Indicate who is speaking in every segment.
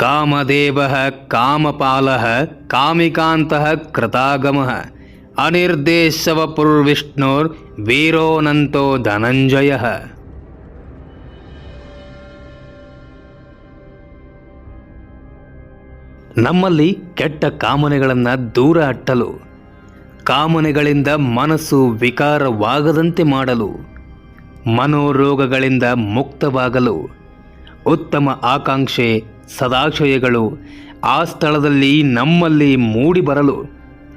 Speaker 1: ಕಾಮದೇವಃ ಕಾಮಪಾಲಃ ಕಾಮಿಕಾಂತಃ ಕೃತಾಗಮಃ ಅನಿರ್ದೇಶವ ಪುರ್ವಿಷ್ಣುರ್ ವೀರೋನಂತೋ ಧನಂಜಯಃ. ನಮ್ಮಲ್ಲಿ ಕೆಟ್ಟ ಕಾಮನೆಗಳನ್ನು ದೂರ ಹಟ್ಟಲು, ಕಾಮನೆಗಳಿಂದ ಮನಸ್ಸು ವಿಕಾರವಾಗದಂತೆ ಮಾಡಲು, ಮನೋರೋಗಗಳಿಂದ ಮುಕ್ತವಾಗಲು, ಉತ್ತಮ ಆಕಾಂಕ್ಷೆ ಸದಾಶಯಗಳು ಆ ಸ್ಥಳದಲ್ಲಿ ನಮ್ಮಲ್ಲಿ ಮೂಡಿಬರಲು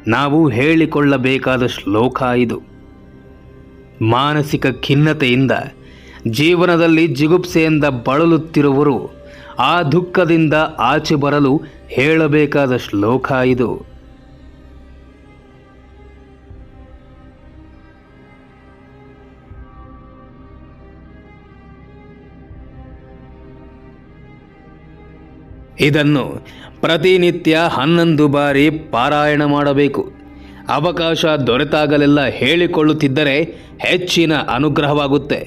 Speaker 1: ನಾವು ಹೇಳಿಕೊಳ್ಳಬೇಕಾದ ಶ್ಲೋಕ ಇದು. ಮಾನಸಿಕ ಖಿನ್ನತೆಯಿಂದ ಜೀವನದಲ್ಲಿ ಜಿಗುಪ್ಸೆಯಿಂದ ಬಳಲುತ್ತಿರುವರು ಆ ದುಃಖದಿಂದ ಆಚೆ ಬರಲು ಹೇಳಬೇಕಾದ ಶ್ಲೋಕ ಇದು. ಇದನ್ನು ಪ್ರತಿನಿತ್ಯ 11 ಬಾರಿ ಪಾರಾಯಣ ಮಾಡಬೇಕು. ಅವಕಾಶ ದೊರೆತಾಗಲೆಲ್ಲ ಹೇಳಿಕೊಳ್ಳುತ್ತಿದ್ದರೆ ಹೆಚ್ಚಿನ ಅನುಗ್ರಹವಾಗುತ್ತೆ.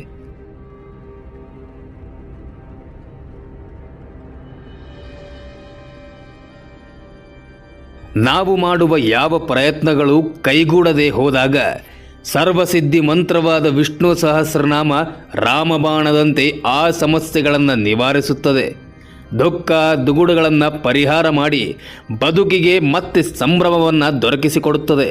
Speaker 1: ನಾವು ಮಾಡುವ ಯಾವ ಪ್ರಯತ್ನಗಳು ಕೈಗೂಡದೆ ಹೋದಾಗ ಸರ್ವಸಿದ್ಧಿ ಮಂತ್ರವಾದ ವಿಷ್ಣು ಸಹಸ್ರನಾಮ ರಾಮಬಾಣದಂತೆ ಆ ಸಮಸ್ಯೆಗಳನ್ನು ನಿವಾರಿಸುತ್ತದೆ. ದುಃಖ ದುಗುಡಗಳನ್ನು ಪರಿಹಾರ ಮಾಡಿ ಬದುಕಿಗೆ ಮತ್ತೆ ಸಂಭ್ರಮವನ್ನು ದೊರಕಿಸಿಕೊಡುತ್ತದೆ.